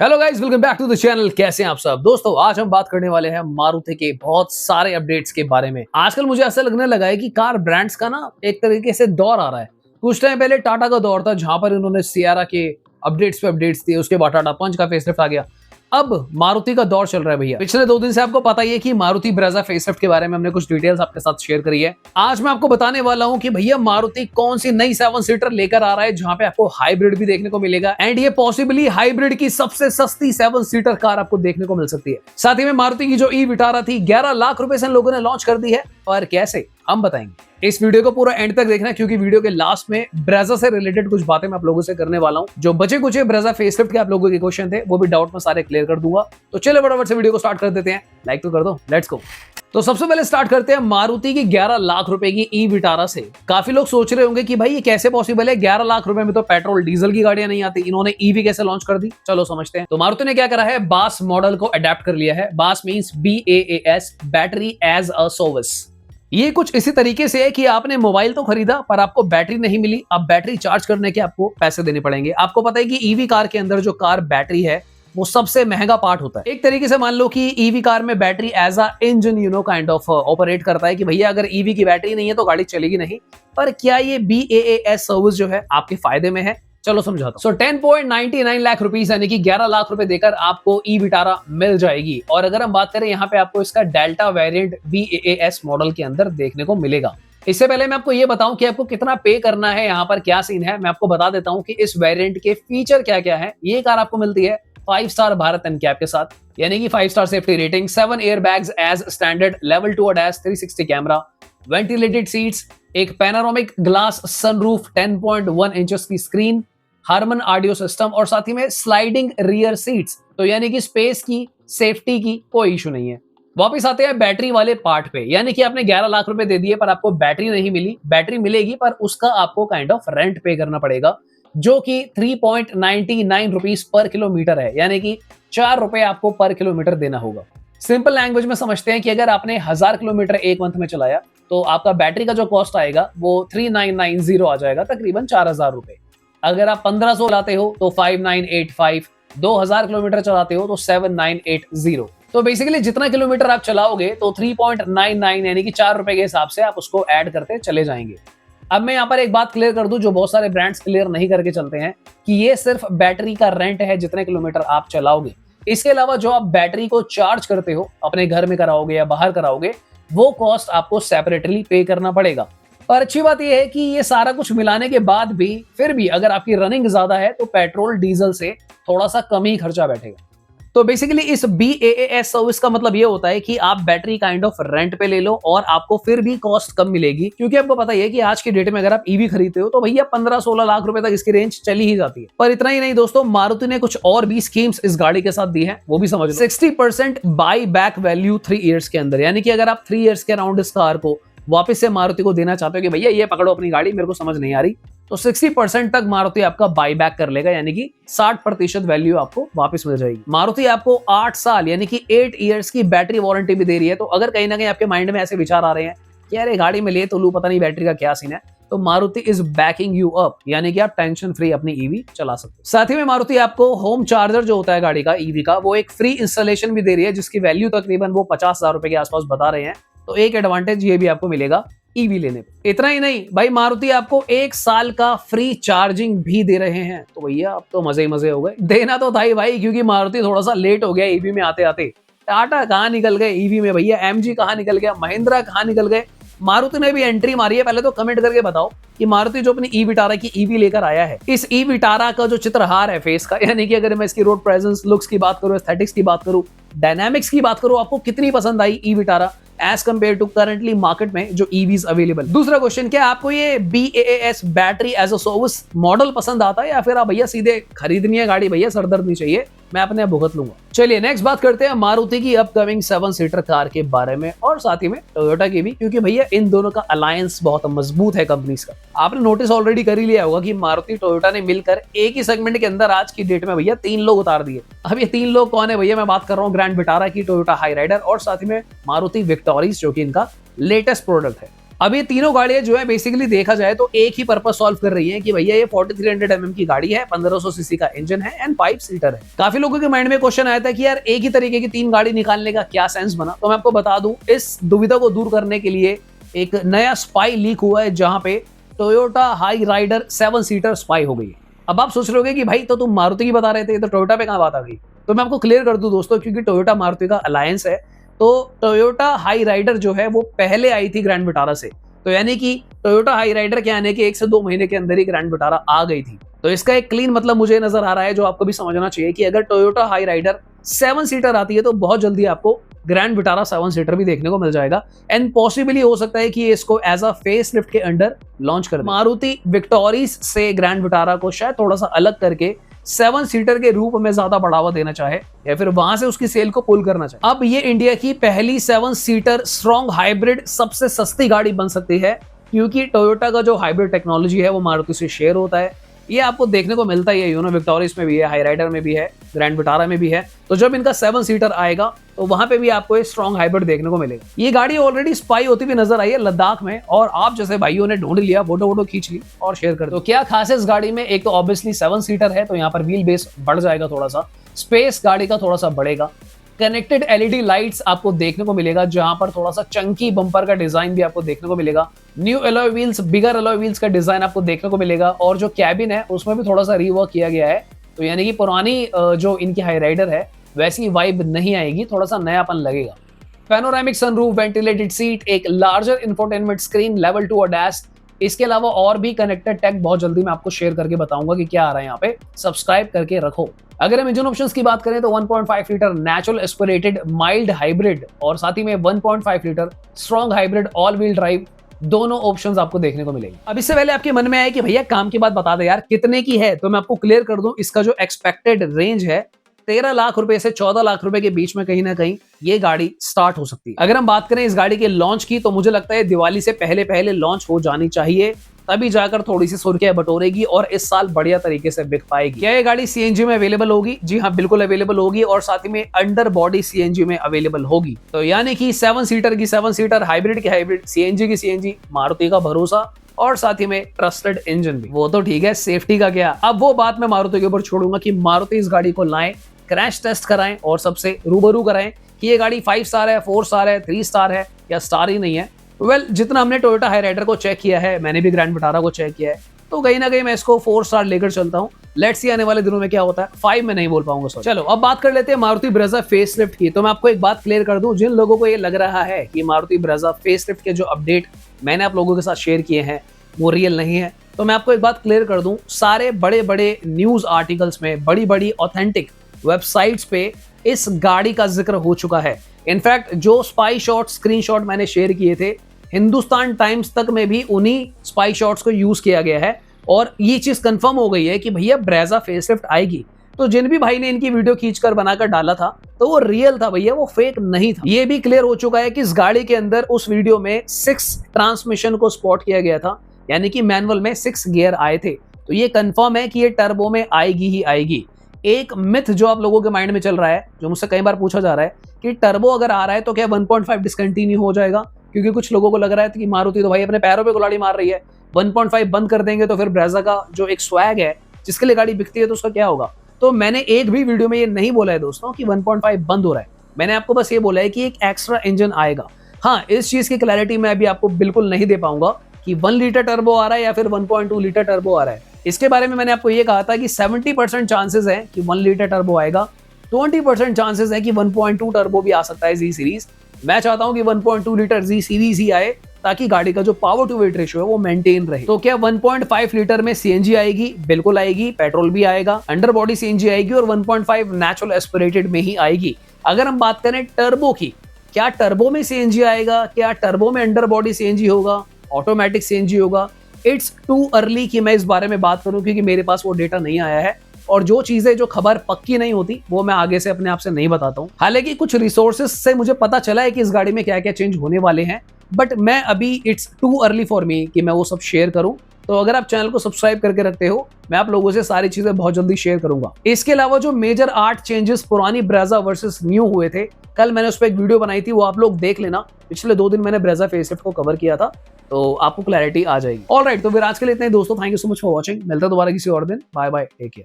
Hello guys, welcome back to the channel. कैसे हैं आप सब दोस्तों? आज हम बात करने वाले हैं मारुति के बहुत सारे अपडेट्स के बारे में। आजकल मुझे ऐसा लगने लगा है कि कार ब्रांड्स का ना एक तरीके से दौर आ रहा है। कुछ टाइम पहले टाटा का दौर था जहां पर इन्होंने सियारा के अपडेट्स पे अपडेट्स दिए, उसके बाद टाटा पंच का फेसलिफ्ट आ गया। अब मारुति का दौर चल रहा है भैया। पिछले 2 दिन से आपको पता ही है कि मारुति ब्रेजा फेसलिफ्ट के बारे में हमने कुछ डिटेल्स आपके साथ शेयर करी है। आज मैं आपको बताने वाला हूं कि भैया मारुति कौन सी नई 7 सीटर लेकर आ रहा है जहां पे आपको हाइब्रिड भी देखने को मिलेगा एंड ये पॉसिबली हाइब्रिड की सबसे सस्ती 7 सीटर कार आपको देखने को मिल सकती है। साथ ही में मारुति की जो ई विटारा थी 11 लाख रुपए से लोगों ने लॉन्च कर दी है, और कैसे हम बताएंगे। इस वीडियो को पूरा एंड तक देखना क्योंकि वीडियो के लास्ट में ब्रेजा से रिलेटेड कुछ बातें मैं आप लोगों से करने वाला हूं। जो बचे कुछ ब्रेजा फेसलिफ्ट के आप लोगों के क्वेश्चन थे वो भी डाउट में सारे क्लियर कर दूंगा। तो चलो फटाफट से वीडियो को स्टार्ट कर देते हैं। लाइक तो कर दो, लेट्स गो। तो सबसे पहले स्टार्ट करते हैं मारुति की 11 लाख रुपए की ई विटारा से। काफी लोग सोच रहे होंगे कि भाई ये कैसे पॉसिबल है, 11 लाख रुपए में तो पेट्रोल डीजल की गाड़ियां नहीं आती, इन्होंने ईवी कैसे लॉन्च कर दी। चलो समझते हैं। तो मारुति ने क्या करा है, बास मॉडल को अडेप्ट कर लिया है। BaaS means BAAS, battery as a service. ये कुछ इसी तरीके से है कि आपने मोबाइल तो खरीदा पर आपको बैटरी नहीं मिली, अब बैटरी चार्ज करने के आपको पैसे देने पड़ेंगे। आपको पता है कि ईवी कार के अंदर जो कार बैटरी है वो सबसे महंगा पार्ट होता है। एक तरीके से मान लो कि ईवी कार में battery as a engine kind of operate करता है कि भैया अगर ईवी की बैटरी नहीं है तो गाड़ी चलेगी नहीं। पर क्या ये BAAS सर्विस जो है आपके फायदे में है? चलो समझाता हूं। 10.99 लाख रुपीस यानी कि 11 लाख रुपए देकर आपको ई विटारा मिल जाएगी। और अगर हम बात करें यहाँ पे आपको इसका डेल्टा वेरिएंट BAAS मॉडल के अंदर देखने को मिलेगा। इससे पहले मैं आपको ये बताऊं कि आपको कितना पे करना है, यहाँ पर क्या सीन है, मैं आपको बता देता हूं कि इस वेरिएंट के फीचर क्या क्या है। ये कार आपको मिलती है 5 स्टार भारत एनकैप के साथ, यानी कि 5 star safety rating, 7 air bags as standard, level 2 ADAS, 360 camera, ventilated seats, एक पैनोरामिक ग्लास सनरूफ, 10.1 इंचेस की स्क्रीन, हार्मन ऑडियो सिस्टम और साथ ही में स्लाइडिंग रियर सीट्स। तो यानी कि स्पेस की, सेफ्टी की कोई इशू नहीं है। वापस आते हैं बैटरी वाले पार्ट पे, यानी कि आपने 11 लाख रुपए दे दिए पर आपको बैटरी नहीं मिली। बैटरी मिलेगी पर उसका आपको काइंड ऑफ रेंट पे करना पड़ेगा, जो कि 3.99 रुपीस पर किलोमीटर है, यानी कि 4 रुपए आपको पर किलोमीटर देना होगा। सिंपल लैंग्वेज में समझते हैं कि अगर आपने 1000 किलोमीटर एक मंथ में चलाया तो आपका बैटरी का जो कॉस्ट आएगा वो 3990 आ जाएगा, तकरीबन 4000 रुपए। अगर आप 1500 चलाते हो तो 5985, 2000 किलोमीटर चलाते हो तो 7980। तो बेसिकली जितना किलोमीटर आप चलाओगे तो 3.99 यानी कि 4 रुपए के हिसाब से आप उसको ऐड करते चले जाएंगे। अब मैं यहाँ पर एक बात क्लियर कर दूं जो बहुत सारे ब्रांड्स क्लियर नहीं करके चलते हैं, कि ये सिर्फ बैटरी का रेंट है जितने किलोमीटर आप चलाओगे। इसके अलावा जो आप बैटरी को चार्ज करते हो, अपने घर में कराओगे या बाहर कराओगे, वो कॉस्ट आपको सेपरेटली पे करना पड़ेगा। और अच्छी बात यह है कि ये सारा कुछ मिलाने के बाद भी फिर भी अगर आपकी रनिंग ज्यादा है तो पेट्रोल डीजल से थोड़ा सा कम ही खर्चा बैठेगा। तो बेसिकली इस BAAS सर्विस का मतलब ये होता है कि आप बैटरी काइंड ऑफ रेंट पे ले लो और आपको फिर भी कॉस्ट कम मिलेगी, क्योंकि आपको पता ही है कि आज की डेट में अगर आप ईवी खरीदते हो तो भैया 15-16 लाख रुपए तक इसकी रेंज चली ही जाती है। पर इतना ही नहीं दोस्तों, मारुति ने कुछ और भी स्कीम्स इस गाड़ी के साथ दी है, वो भी समझ लो। 60% बाई बैक वैल्यू 3 ईयर्स के अंदर, यानी कि अगर आप 3 ईयर्स के अराउंड इस कार को वापस से मारुति को देना चाहते हो कि भैया ये पकड़ो अपनी गाड़ी, मेरे को समझ नहीं आ रही, तो 60% तक मारुति आपका बाई बैक कर लेगा, यानी कि 60% वैल्यू आपको वापस मिल जाएगी। मारुति आपको 8 साल यानी कि 8 इयर्स की बैटरी वारंटी भी दे रही है। तो अगर कहीं ना कहीं आपके माइंड में ऐसे विचार आ रहे हैं कि अरे गाड़ी में ले तो लूं, पता नहीं बैटरी का क्या सीन है, तो Maruti is backing you up, यानी कि आप टेंशन फ्री अपनी ईवी चला सकते हो। साथ ही में मारुति आपको होम चार्जर जो होता है गाड़ी का, ईवी का, वो एक फ्री इंस्टॉलेशन भी दे रही है, जिसकी वैल्यू तकरीबन वो 50,000 रुपए के आसपास बता रहे हैं। तो एक एडवांटेज ये भी आपको मिलेगा ईवी लेने पे। इतना ही नहीं भाई, मारुति आपको 1 साल का फ्री चार्जिंग भी दे रहे हैं। तो भैया अब तो मजे ही मजे हो गए। देना तो था ही भाई, क्योंकि मारुति थोड़ा सा लेट हो गया ईवी में आते आते। टाटा कहाँ निकल गए ईवी में भैया, MG कहाँ निकल गया, महिंद्रा कहाँ निकल गए। मारुति ने भी एंट्री मारी है। पहले तो कमेंट करके बताओ कि मारुति जो अपनी ई विटारा की ईवी लेकर आया है, इस ई विटारा का जो चित्रहार है फेस का, यानी कि अगर मैं इसकी रोड प्रेजेंस, लुक्स की बात करूं, एस्थेटिक्स की बात करूं, डायनामिक्स की बात करूं, आपको कितनी पसंद आई e Vitara as compare to currently market में जो ईवीज अवेलेबल। दूसरा क्वेश्चन, क्या आपको ये BAAS battery as a service model पसंद आता है, या फिर आप भैया सीधे खरीदनी है गाड़ी, भैया सरदर्द नहीं चाहिए, मैं अपने आप भुगत लूंगा। चलिए नेक्स्ट बात करते हैं मारुति की अपकमिंग 7 सीटर कार के बारे में, और साथ ही में टोयोटा की भी, क्योंकि भैया इन दोनों का अलायंस बहुत मजबूत है कंपनीज का। आपने नोटिस ऑलरेडी कर ही लिया होगा कि मारुति टोयोटा ने मिलकर एक ही सेगमेंट के अंदर आज की डेट में भैया 3 लोग उतार दिए। अब ये 3 लोग कौन है भैया? मैं बात कर रहा हूँ ग्रैंड विटारा की, टोयोटा हाई राइडर और साथ ही में मारुति विक्टोरिस, जो कि इनका लेटेस्ट प्रोडक्ट है। अब ये तीनों गाड़ियां जो है बेसिकली देखा जाए तो एक ही पर्पस सॉल्व कर रही है कि भैया ये 4300 mm की गाड़ी है, 1500 सीसी का इंजन है एंड 5 सीटर है। काफी लोगों के माइंड में क्वेश्चन आया था कि यार एक ही तरीके की 3 गाड़ी निकालने का क्या सेंस बना। तो मैं आपको बता दूं, इस दुविधा को दूर करने के लिए एक नया स्पाई लीक हुआ है जहां पे Toyota Hyryder 7 seater spy हो गई है। अब आप सोच रहे हो कि भाई तो तुम मारुति की बता रहे थे, तो टोयोटा पे कहां बात आ गई? तो मैं आपको क्लियर कर दूं दोस्तों, क्योंकि टोयोटा मारुति का अलायंस है, तो टोयोटा हाई राइडर जो है वो पहले आई थी ग्रैंड विटारा से। तो यानी कि टोयोटा हाई राइडर के आने के 1 से 2 महीने के अंदर ही ग्रैंड विटारा आ गई थी। तो इसका एक क्लीन मतलब मुझे नजर आ रहा है, जो आपको भी समझना चाहिए कि अगर टोयोटा हाई राइडर 7 सीटर आती है तो बहुत जल्दी आपको ग्रैंड विटारा 7 सीटर भी देखने को मिल जाएगा एंड पॉसिबली हो सकता है कि इसको एज अ फेस लिफ्ट के अंडर लॉन्च कर दे। मारुति विक्टोरिस से ग्रैंड विटारा को शायद थोड़ा सा अलग करके 7 सीटर के रूप में ज्यादा बढ़ावा देना चाहे या फिर वहां से उसकी सेल को पुल करना चाहे। अब ये इंडिया की पहली 7 सीटर स्ट्रॉन्ग हाइब्रिड सबसे सस्ती गाड़ी बन सकती है, क्योंकि टोयोटा का जो हाइब्रिड टेक्नोलॉजी है वो मारुति से शेयर होता है। ये आपको देखने को मिलता ही है, विक्टोरिस में भी है, हाई राइडर में भी है, ग्रैंड विटारा में भी है। तो जब इनका 7 सीटर आएगा तो वहां पे भी आपको एक स्ट्रॉन्ग हाइब्रिड देखने को मिलेगा। ये गाड़ी ऑलरेडी स्पाई होती हुई नजर आई है लद्दाख में, और आप जैसे भाइयों ने ढूंढ लिया, फोटो खींच ली और शेयर कर दो। तो क्या खास है इस गाड़ी में? एक तो ऑब्वियसली 7 सीटर है, तो यहाँ पर व्हील बेस बढ़ जाएगा, थोड़ा सा स्पेस गाड़ी का थोड़ा सा बढ़ेगा। कनेक्टेड एलईडी लाइट्स आपको देखने को मिलेगा, जहां पर थोड़ा सा चंकी बम्पर का डिजाइन भी आपको देखने को मिलेगा। न्यू एलॉय व्हील्स, बिगर एलॉय व्हील्स का डिजाइन आपको देखने को मिलेगा, और जो कैबिन है उसमें भी थोड़ा सा रीवर्क किया गया है। तो यानी कि पुरानी जो इनकी हाई राइडर है वैसी वाइब नहीं आएगी, थोड़ा सा नयापन लगेगा। पैनोरामिक सनरूफ, वेंटिलेटेड सीट, एक larger infotainment screen, level 2 ADAS। इसके अलावा और भी कनेक्टेड टेक बहुत जल्दी मैं आपको शेयर करके बताऊंगा कि क्या आ रहा है यहाँ पे। सब्सक्राइब करके रखो। अगर हम इंजन ऑप्शंस की बात करें तो 1.5 litre natural aspirated mild hybrid और साथ ही में 1.5 litre strong hybrid all wheel drive, दोनों ऑप्शंस आपको देखने को मिलेंगे। अब इससे पहले आपके मन में आए कि भैया काम की बात बता दे यार, कितने की है, तो मैं आपको क्लियर कर दूं, इसका जो एक्सपेक्टेड रेंज है 13 लाख रुपए से 14 लाख रुपए के बीच में कहीं ना कहीं ये गाड़ी स्टार्ट हो सकती है। अगर हम बात करें इस गाड़ी के लॉन्च की, तो मुझे लगता है दिवाली से पहले पहले लॉन्च हो जानी चाहिए, तभी जाकर थोड़ी सी सुर्खियां बटोरेगी और इस साल बढ़िया तरीके से बिक पाएगी। क्या ये गाड़ी सीएनजी में अवेलेबल होगी? जी हाँ, बिल्कुल अवेलेबल होगी, और साथ ही में अंडर बॉडी सीएनजी में अवेलेबल होगी। तो यानी कि 7 सीटर की 7 सीटर, हाइब्रिड की हाइब्रिड, सीएनजी की सीएनजी, मारुति का भरोसा और साथ ही में ट्रस्टेड इंजन भी। वो तो ठीक है, सेफ्टी का क्या, अब वो बात मैं मारुति के ऊपर छोड़ूंगा कि मारुति इस गाड़ी को लाएं, क्रैश टेस्ट कराएं और सबसे रूबरू कराएं कि ये गाड़ी 5 स्टार है, 4 स्टार है, 3 स्टार है या स्टार ही नहीं है। जितना हमने टोयोटा हाई राइडर को चेक किया है, मैंने भी ग्रैंड विटारा को चेक किया है, तो कहीं ना कहीं मैं इसको 4 स्टार लेकर चलता हूँ। लेट्स सी आने वाले दिनों में क्या होता है, 5 में नहीं बोल पाऊंगा सर। चलो अब बात कर लेते हैं मारुति ब्रेजा फेसलिफ्ट की। तो मैं आपको एक बात क्लियर कर दूं, जिन लोगों को ये लग रहा है कि मारुति ब्रेजा फेसलिफ्ट के जो अपडेट मैंने आप लोगों के साथ शेयर किए हैं वो रियल नहीं है, तो मैं आपको एक बात क्लियर कर दूं, सारे बड़े बड़े न्यूज आर्टिकल्स में, बड़ी बड़ी ऑथेंटिक वेबसाइट्स पे इस गाड़ी का जिक्र हो चुका है। इनफैक्ट जो स्पाई शॉट स्क्रीनशॉट मैंने शेयर किए थे, हिंदुस्तान टाइम्स तक में भी उन्हीं स्पाई शॉट्स को यूज किया गया है, और ये चीज कंफर्म हो गई है कि भैया ब्रेजा फेसलिफ्ट आएगी। तो जिन भी भाई ने इनकी वीडियो खींचकर बनाकर डाला था तो वो रियल था भैया, वो फेक नहीं था। ये भी क्लियर हो चुका है कि इस गाड़ी के अंदर उस वीडियो में 6 ट्रांसमिशन को स्पॉट किया गया था, यानी कि मैनुअल में 6 गियर आए थे। तो ये कंफर्म है कि ये टर्बो में आएगी ही आएगी। एक मिथ जो आप लोगों के माइंड में चल रहा है, जो मुझसे कई बार पूछा जा रहा है कि टर्बो अगर आ रहा है तो क्या 1.5 डिसकंटिन्यू हो जाएगा, क्योंकि कुछ लोगों को लग रहा है कि मारुति तो भाई अपने पैरों पे कुल्हाड़ी मार रही है, 1.5 बंद कर देंगे तो फिर ब्रेजा का जो एक स्वैग है जिसके लिए गाड़ी बिकती है तो उसका क्या होगा। तो मैंने एक भी वीडियो में ये नहीं बोला है दोस्तों कि 1.5 बंद हो रहा है, मैंने आपको बस ये बोला है कि एक एक्स्ट्रा इंजन आएगा। हाँ, इस चीज की क्लैरिटी मैं अभी आपको बिल्कुल नहीं दे पाऊंगा कि 1 लीटर टर्बो आ रहा है या फिर 1.2 लीटर टर्बो आ रहा है। इसके बारे में मैंने आपको ये कहा था कि 70% चांसेस है कि 1 लीटर टर्बो आएगा, 20% चांसेस है कि 1.2 टर्बो भी आ सकता है जी सीरीज। मैं चाहता हूं कि 1.2 लीटर जी सीरीज ही आए, ताकि गाड़ी का जो पावर टू वेट रेशियो है वो मेंटेन रहे। तो क्या 1.5 लीटर में सीएनजी आएगी? बिल्कुल आएगी, पेट्रोल भी आएगा, अंडर बॉडी सीएनजी आएगी और 1.5 नेचुरल एस्पिरेटेड में ही आएगी। अगर हम बात करें टर्बो की, क्या टर्बो में सीएनजी आएगा, क्या टर्बो में अंडर बॉडी सीएनजी होगा, ऑटोमेटिक सीएनजी होगा, इट्स टू अर्ली कि मैं इस बारे में बात करूं, क्योंकि मेरे पास वो डेटा नहीं आया है, और जो चीजें जो खबर पक्की नहीं होती वो मैं आगे से अपने आप से नहीं बताता हूं। हालांकि कुछ रिसोर्सेज से मुझे पता चला है कि इस गाड़ी में क्या क्या चेंज होने वाले हैं, बट मैं अभी it's too early for me कि मैं वो सब शेयर करूं। तो अगर आप चैनल को सब्सक्राइब करके रखते हो, मैं आप लोगों से सारी चीजें बहुत जल्दी शेयर करूंगा। इसके अलावा जो मेजर 8 चेंजेस पुरानी ब्रेजा वर्सेस न्यू हुए थे, कल मैंने उस पर एक वीडियो बनाई थी, वो आप लोग देख लेना। पिछले 2 दिन मैंने ब्रेजा फेसलिफ्ट को कवर किया था, तो आपको क्लैरिटी आ जाएगी। ऑलराइट, तो फिर आज के लिए इतना ही दोस्तों। Thank you so much for watching. मिलता है दोबारा किसी और दिन। Bye bye, take care.